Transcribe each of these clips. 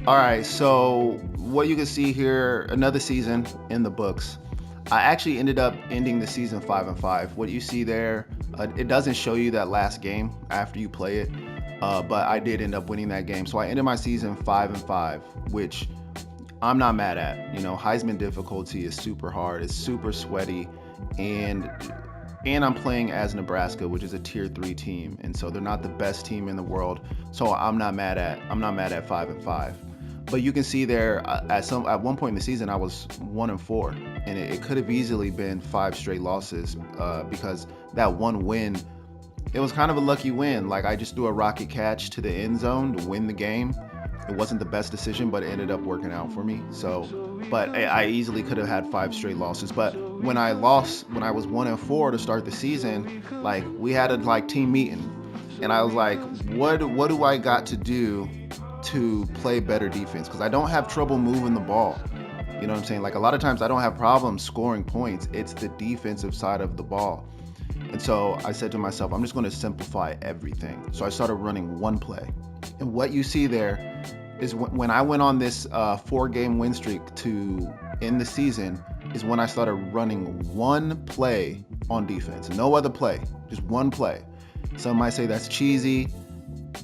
All right, so what you can see here, another season in the books. I actually ended up ending the season 5-5. What you see there, it doesn't show you that last game after you play it, but I did end up winning that game. So I ended my season 5-5, which I'm not mad at. You know, Heisman difficulty is super hard, it's super sweaty, and I'm playing as Nebraska, which is a tier 3 team, and so they're not the best team in the world. So I'm not mad at 5-5. But you can see there at one point in the season I was 1-4, and it could have easily been 5 straight losses because that one win, it was kind of a lucky win. Like, I just threw a rocket catch to the end zone to win the game. It wasn't the best decision, but it ended up working out for me. So, but I easily could have had 5 straight losses. But when I lost, when I was 1-4 to start the season, like, we had a team meeting, and I was like, what do I got to do to play better defense? Because I don't have trouble moving the ball. You know what I'm saying? Like, a lot of times I don't have problems scoring points. It's the defensive side of the ball. And so I said to myself, I'm just going to simplify everything. So I started running one play. And what you see there is when I went on this 4-game win streak to end the season, is when I started running one play on defense. No other play, just one play. Some might say that's cheesy,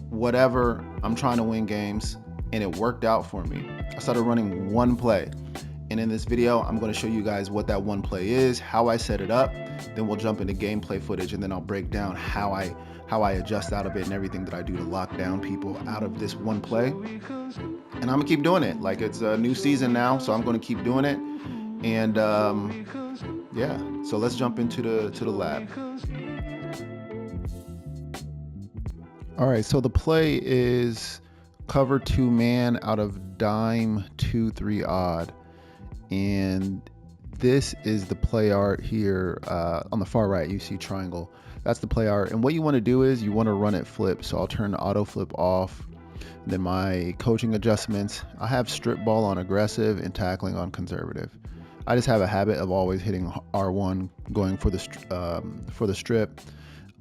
whatever. I'm trying to win games, and it worked out for me. I started running one play. And in this video, I'm going to show you guys what that one play is, how I set it up. Then we'll jump into gameplay footage, and then I'll break down how I adjust out of it and everything that I do to lock down people out of this one play. And I'm gonna keep doing it. Like, it's a new season now, so I'm gonna keep doing it. And yeah, so let's jump into the lab. All right, so the play is cover 2 man out of dime 2-3 odd. And this is the play art here. On the far right, you see triangle. That's the play art. And what you want to do is you want to run it flip. So I'll turn the auto flip off. Then my coaching adjustments, I have strip ball on aggressive and tackling on conservative. I just have a habit of always hitting R1, going for the strip,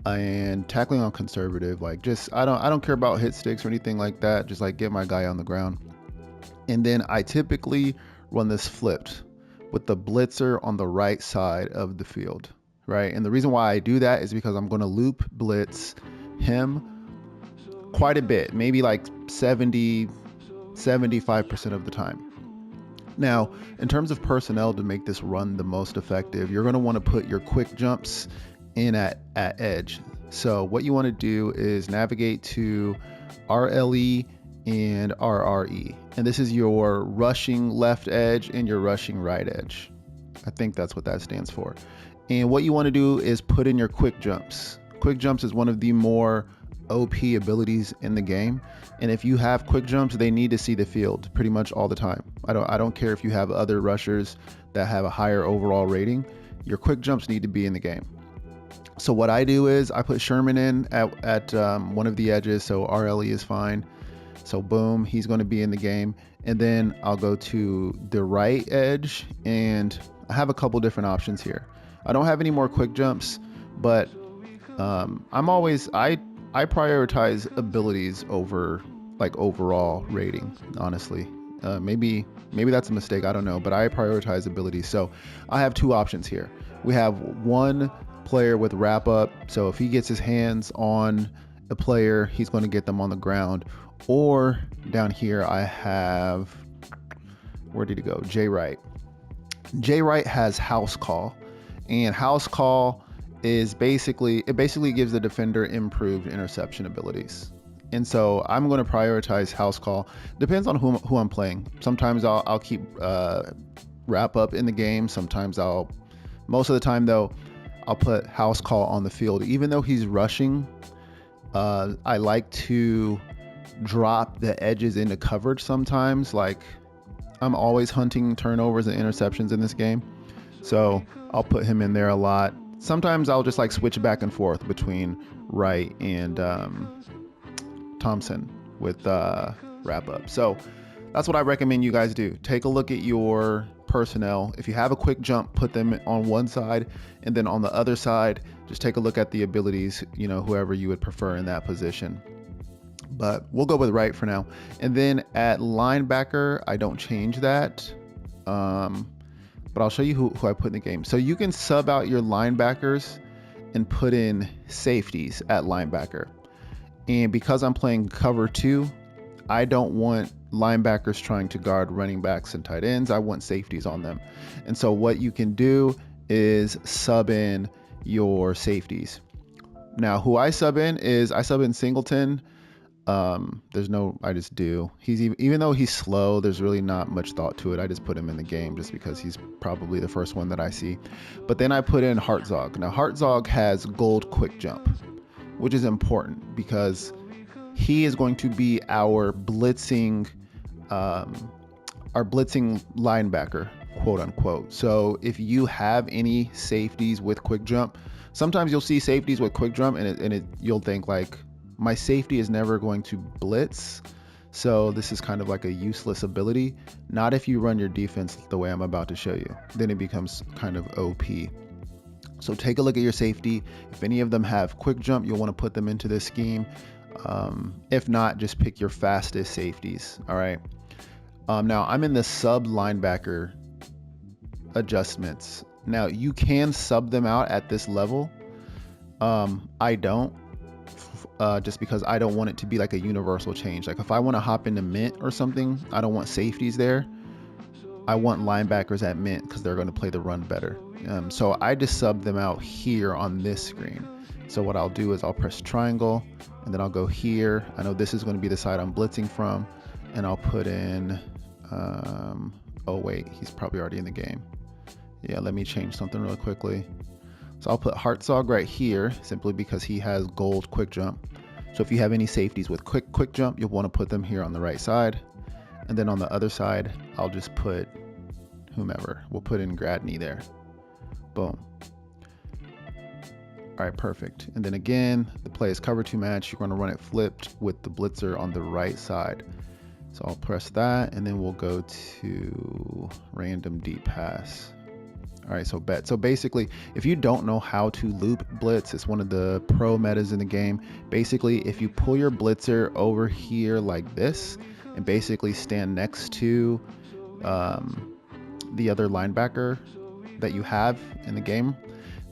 and tackling on conservative. Like, just I don't care about hit sticks or anything like that. Just like get my guy on the ground. And then I typically run this flipped with the blitzer on the right side of the field, right? And the reason why I do that is because I'm going to loop blitz him quite a bit, maybe like 75% of the time. Now, in terms of personnel to make this run the most effective, you're going to want to put your quick jumps in at edge. So what you want to do is navigate to RLE and RRE. And this is your rushing left edge and your rushing right edge. I think that's what that stands for. And what you want to do is put in your quick jumps. Quick jumps is one of the more OP abilities in the game. And if you have quick jumps, they need to see the field pretty much all the time. I don't care if you have other rushers that have a higher overall rating. Your quick jumps need to be in the game. So what I do is I put Sherman in at one of the edges, so RLE is fine. So boom, he's going to be in the game. And then I'll go to the right edge, and I have a couple different options here. I don't have any more quick jumps, but I prioritize abilities over like overall rating, honestly. Maybe that's a mistake, I don't know, but I prioritize abilities. So I have 2 options here. We have one player with wrap up, so if he gets his hands on a player, he's going to get them on the ground. Or down here I have, where did he go? Jay Wright. Jay Wright has house call, and house call is basically gives the defender improved interception abilities. And so I'm going to prioritize house call. Depends on who I'm playing. Sometimes I'll keep wrap up in the game. Sometimes most of the time though, I'll put house call on the field. Even though he's rushing, I like to drop the edges into coverage sometimes. Like, I'm always hunting turnovers and interceptions in this game, so I'll put him in there a lot. Sometimes I'll just like switch back and forth between Wright and Thompson with wrap up. So that's what I recommend you guys do. Take a look at your personnel. If you have a quick jump, put them on one side, and then on the other side, just take a look at the abilities, whoever you would prefer in that position. But we'll go with right for now. And then at linebacker, I don't change that. But I'll show you who I put in the game. So you can sub out your linebackers and put in safeties at linebacker. And because I'm playing cover 2, I don't want linebackers trying to guard running backs and tight ends. I want safeties on them. And so what you can do is sub in your safeties. Now, who I sub in is I sub in Singleton. I just do. Even though he's slow, there's really not much thought to it. I just put him in the game just because he's probably the first one that I see. But then I put in Hartzog. Now, Hartzog has gold quick jump, which is important because he is going to be our blitzing linebacker, quote unquote. So if you have any safeties with quick jump, sometimes you'll see safeties with quick jump and you'll think like, my safety is never going to blitz, so this is kind of like a useless ability. Not if you run your defense the way I'm about to show you. Then it becomes kind of OP. So take a look at your safety. If any of them have quick jump, you'll want to put them into this scheme. If not, just pick your fastest safeties. All right. Now I'm in the sub linebacker adjustments. Now you can sub them out at this level. I don't. Just because I don't want it to be like a universal change. Like if I want to hop into mint or something, I don't want safeties there. I want linebackers at mint because they're going to play the run better. So I just sub them out here on this screen. So what I'll do is I'll press triangle and then I'll go here. I know this is going to be the side I'm blitzing from, and I'll put in, oh wait, he's probably already in the game. Yeah, let me change something really quickly. So I'll put Hartzog right here simply because he has gold quick jump. So if you have any safeties with quick jump, you'll want to put them here on the right side. And then on the other side, I'll just put whomever. We'll put in Gradney there. Boom. All right, perfect. And then again, the play is cover 2 match. You're going to run it flipped with the blitzer on the right side. So I'll press that and then we'll go to random deep pass. All right, so bet. So basically, if you don't know how to loop blitz, it's one of the pro metas in the game. Basically, if you pull your blitzer over here like this and basically stand next to the other linebacker that you have in the game,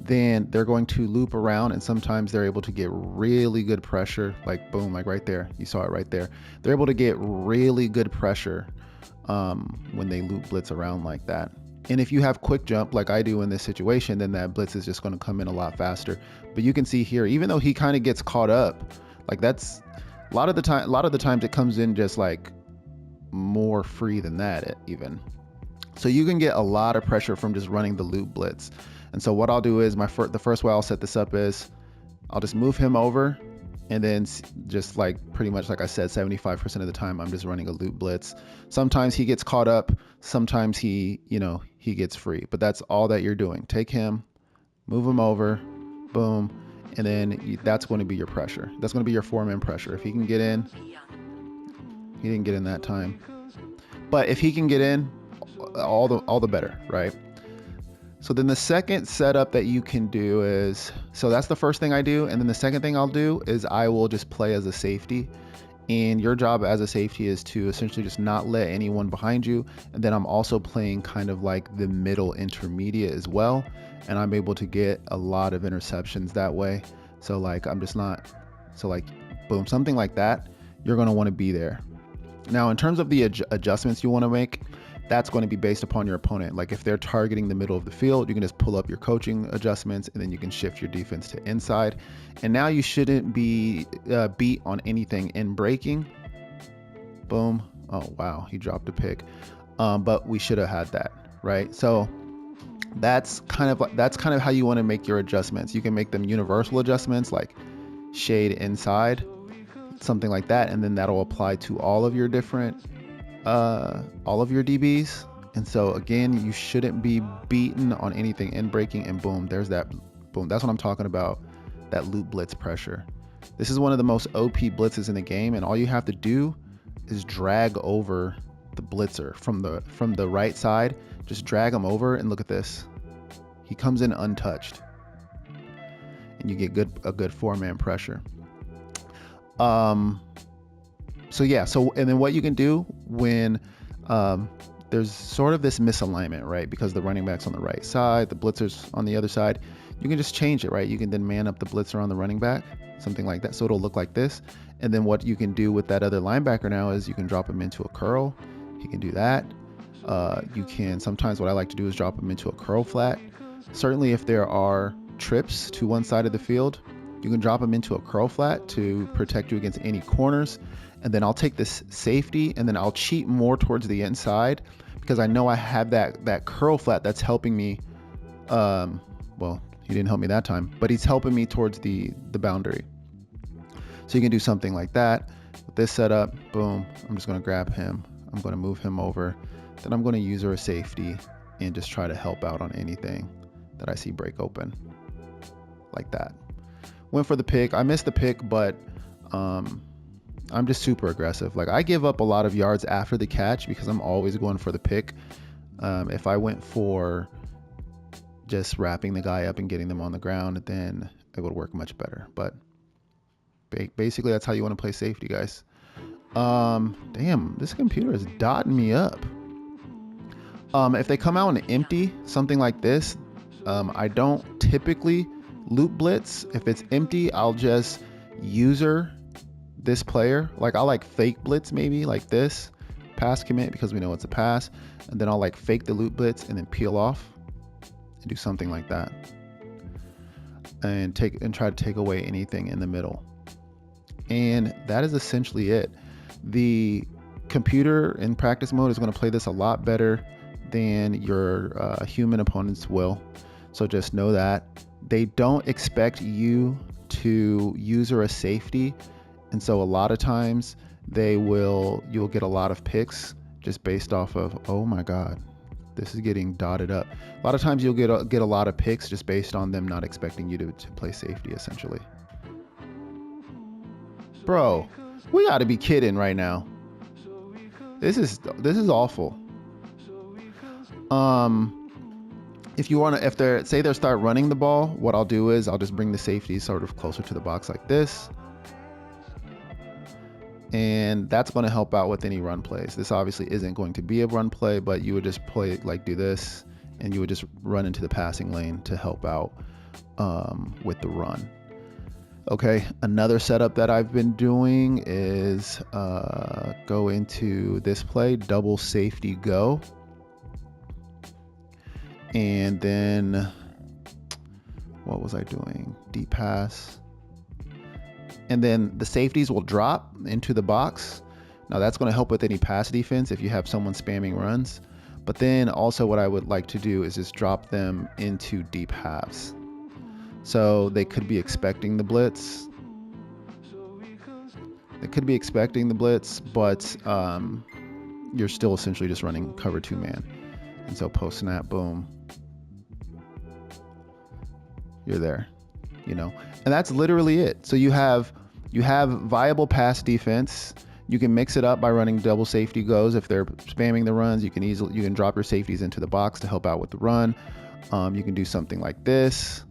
then they're going to loop around, and sometimes they're able to get really good pressure, like boom, like right there. You saw it right there. They're able to get really good pressure when they loop blitz around like that. And if you have quick jump like I do in this situation, then that blitz is just going to come in a lot faster. But you can see here, even though he kind of gets caught up, like that's a lot of the times it comes in just like more free than that even. So you can get a lot of pressure from just running the loop blitz. And so what I'll do is the first way I'll set this up is I'll just move him over, and then just like pretty much like I said, 75% of the time I'm just running a loop blitz. Sometimes he gets caught up, sometimes he gets free, but that's all that you're doing. Take him, move him over, boom, and then that's going to be your pressure. That's going to be your 4-man pressure. If he can get in, he didn't get in that time, but if he can get in, all the better, right? So then the second setup that you can do is, so that's the first thing I do. And then the second thing I'll do is I will just play as a safety. And your job as a safety is to essentially just not let anyone behind you. And then I'm also playing kind of like the middle intermediate as well. And I'm able to get a lot of interceptions that way. So like, boom, something like that, you're going to want to be there. Now, in terms of the adjustments you want to make, that's going to be based upon your opponent. Like if they're targeting the middle of the field, you can just pull up your coaching adjustments and then you can shift your defense to inside. And now you shouldn't be beat on anything in breaking. Boom. Oh, wow. He dropped a pick. But we should have had that, right? So that's kind of how you want to make your adjustments. You can make them universal adjustments like shade inside, something like that. And then that'll apply to all of your different all of your DBs. And so again, you shouldn't be beaten on anything in breaking, and boom, there's that boom. That's what I'm talking about, that loop blitz pressure. This is one of the most OP blitzes in the game, and all you have to do is drag over the blitzer from the right side. just drag him over, and look at this. He comes in untouched, and you get a good 4-man pressure. And then what you can do when there's sort of this misalignment, right? Because the running back's on the right side, the blitzer's on the other side, you can just change it, right? You can then man up the blitzer on the running back, something like that. So it'll look like this. And then what you can do with that other linebacker now is you can drop him into a curl. He can do that. You can, sometimes what I like to do is drop him into a curl flat. Certainly if there are trips to one side of the field, you can drop him into a curl flat to protect you against any corners. And then I'll take this safety and then I'll cheat more towards the inside because I know I have that curl flat that's helping me. Well, he didn't help me that time, but he's helping me towards the boundary. So you can do something like that. With this setup, boom, I'm just going to grab him. I'm going to move him over. Then I'm going to use a safety and just try to help out on anything that I see break open. Like that. Went for the pick. I missed the pick, but I'm just super aggressive. Like I give up a lot of yards after the catch because I'm always going for the pick. If I went for just wrapping the guy up and getting them on the ground, then it would work much better. But basically that's how you want to play safety, guys. Damn, this computer is dotting me up. If they come out and empty, something like this, I don't typically loop blitz. If it's empty, I'll just user this player. Like I'll like fake blitz maybe like this, pass commit because we know it's a pass, and then I'll like fake the loop blitz and then peel off and do something like that, and try to take away anything in the middle. And that is essentially it. The computer in practice mode is going to play this a lot better than your human opponents will. So just know that they don't expect you to user a safety. And so a lot of times you'll get a lot of picks just based off of, oh my God, this is getting dotted up. A lot of times you'll get a lot of picks just based on them not expecting you to play safety, essentially. Bro, we gotta be kidding right now. This is awful. If they start running the ball, what I'll do is I'll just bring the safety sort of closer to the box like this. And that's going to help out with any run plays. This obviously isn't going to be a run play, but you would just play like do this, and you would just run into the passing lane to help out with the run. Okay, another setup that I've been doing is go into this play, double safety go. And then what was I doing? Deep pass. And then the safeties will drop into the box. Now that's going to help with any pass defense if you have someone spamming runs. But then also what I would like to do is just drop them into deep halves. So they could be expecting the blitz. But you're still essentially just running cover 2-man. And so post snap, boom, you're there, and that's literally it. So you have viable pass defense. You can mix it up by running double safety goes. If they're spamming the runs, you can drop your safeties into the box to help out with the run. You can do something like this.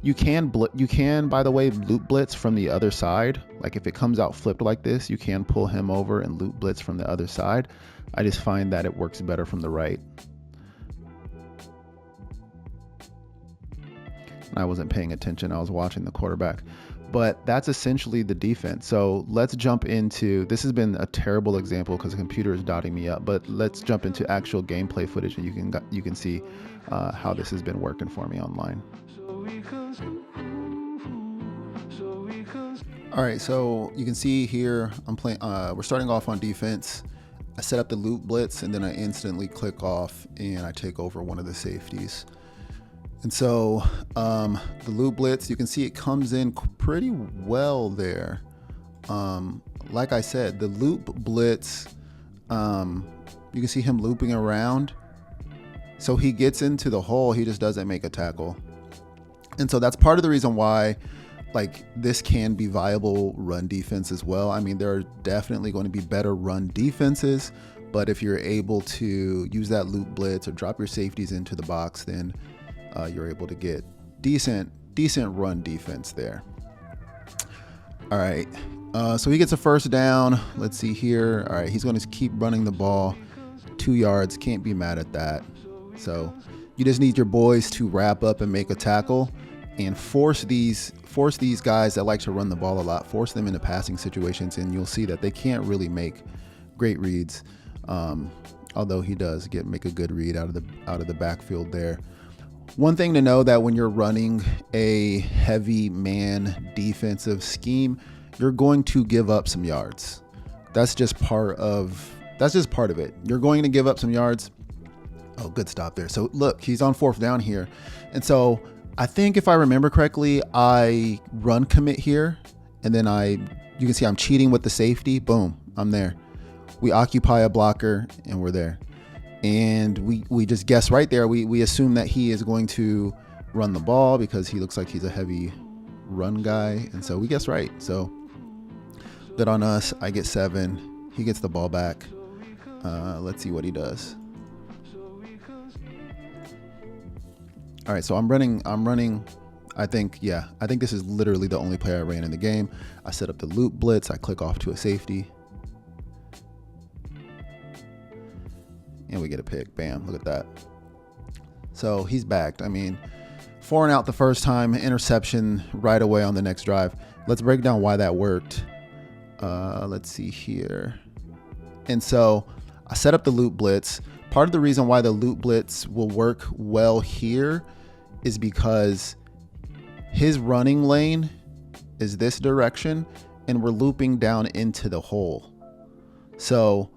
You can, by the way, loop blitz from the other side. Like if it comes out flipped like this, you can pull him over and loop blitz from the other side. I just find that it works better from the right. I wasn't paying attention. I was watching the quarterback. But that's essentially the defense. So let's jump into, this has been a terrible example because the computer is dotting me up, but let's jump into actual gameplay footage and you can see how this has been working for me online. All right, so you can see here I'm playing. We're starting off on defense. I set up the loop blitz and then I instantly click off and I take over one of the safeties. And so the loop blitz, you can see it comes in pretty well there. Like I said, the loop blitz, you can see him looping around. So he gets into the hole, he just doesn't make a tackle. And so that's part of the reason why this can be viable run defense as well. I mean, there are definitely going to be better run defenses, But if you're able to use that loop blitz or drop your safeties into the box, then you're able to get decent run defense there. All right, so he gets a first down. Let's see here. All right, he's going to keep running the ball. 2 yards, can't be mad at that. So you just need your boys to wrap up and make a tackle and force these guys that like to run the ball a lot, force them into passing situations, and you'll see that they can't really make great reads. Although he does make a good read out of the backfield there. One thing to know that when you're running a heavy man defensive scheme, you're going to give up some yards. That's just part of it. You're going to give up some yards. Oh, good stop there. So look, he's on 4th down here. And so I think if I remember correctly, I run commit here, and then you can see I'm cheating with the safety. Boom, I'm there. We occupy a blocker and we're there. And we just guess right there. We assume that he is going to run the ball because he looks like he's a heavy run guy. And so we guess right. So good on us. I get 7. He gets the ball back. Let's see what he does. All right, so I'm running. I think this is literally the only play I ran in the game. I set up the loop blitz. I click off to a safety. And we get a pick. Bam, look at that. So he's backed. I mean, 4 and out the first time, interception right away on the next drive. Let's break down why that worked. Let's see here. And so I set up the loop blitz. Part of the reason why the loop blitz will work well here is because his running lane is this direction and we're looping down into the hole. So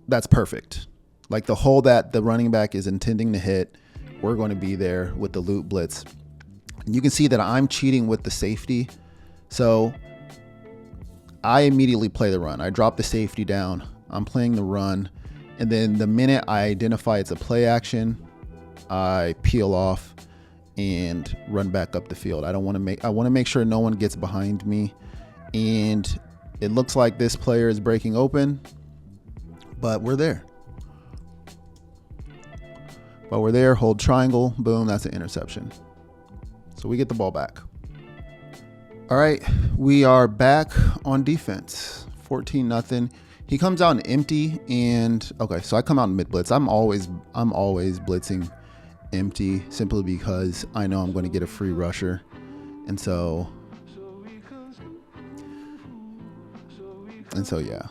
that's perfect. Like the hole that the running back is intending to hit, we're going to be there with the loop blitz. And you can see that I'm cheating with the safety. So I immediately play the run. I drop the safety down. I'm playing the run. And then the minute I identify it's a play action, I peel off and run back up the field. I want to make sure no one gets behind me. And it looks like this player is breaking open, but we're there. Hold triangle, boom, that's an interception. So we get the ball back. All right, we are back on defense, 14-0. He comes out empty, and okay, so I come out in mid blitz. I'm always blitzing empty simply because I know I'm going to get a free rusher. And so yeah.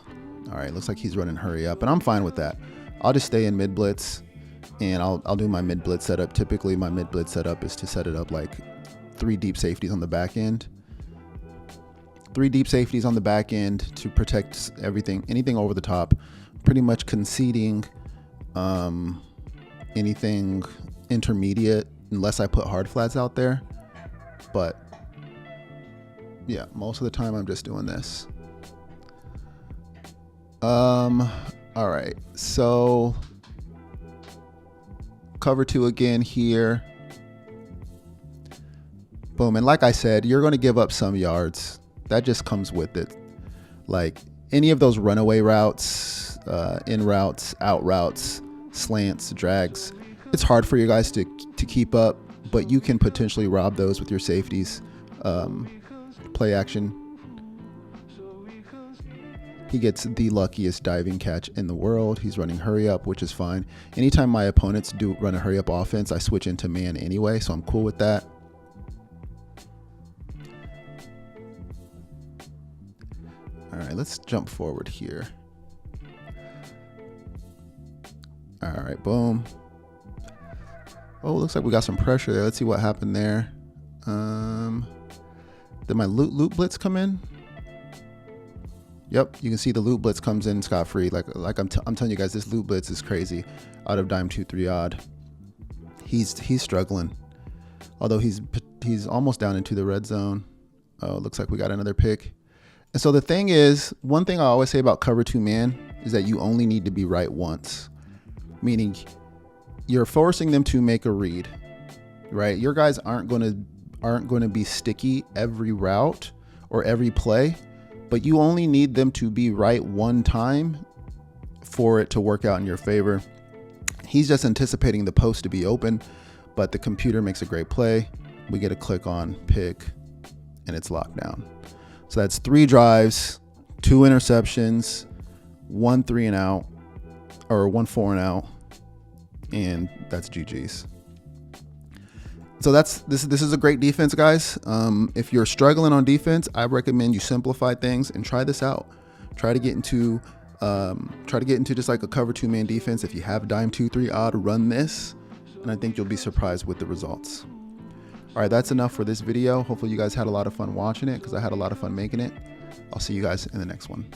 All right, looks like he's running hurry up, and I'm fine with that. I'll just stay in mid blitz, and I'll do my mid blitz setup. Typically, my mid blitz setup is to set it up like 3 deep safeties on the back end. 3 deep safeties on the back end to protect anything over the top, pretty much conceding anything intermediate unless I put hard flats out there. But yeah, most of the time I'm just doing this. All right, so cover 2 again here. Boom, and like I said, you're going to give up some yards. That just comes with it. Like any of those runaway routes, in routes, out routes, slants, drags, it's hard for you guys to keep up, but you can potentially rob those with your safeties. Play action. He gets the luckiest diving catch in the world. He's running hurry up, which is fine. Anytime my opponents do run a hurry up offense, I switch into man anyway, so I'm cool with that. All right, let's jump forward here. All right, boom. Oh, looks like we got some pressure there. Let's see what happened there. Did my loop blitz come in? Yep, you can see the loop blitz comes in scot-free. Like I'm telling you guys, this loop blitz is crazy. Out of dime 2-3 odd. He's struggling. Although he's almost down into the red zone. Oh, looks like we got another pick. And so the thing is, one thing I always say about cover 2 man is that you only need to be right once. Meaning you're forcing them to make a read, right? Your guys aren't going to be sticky every route or every play, but you only need them to be right one time for it to work out in your favor. He's just anticipating the post to be open, but the computer makes a great play. We get a click on pick, and it's locked down. So that's 3 drives, 2 interceptions, 1 3 and out, or 1 4 and out, and that's GG's. So this is a great defense, guys. If you're struggling on defense, I recommend you simplify things and try this out. Try to get into just like a cover 2-man defense. If you have dime 2-3 odd, run this, and I think you'll be surprised with the results. All right, that's enough for this video. Hopefully you guys had a lot of fun watching it, because I had a lot of fun making it. I'll see you guys in the next one.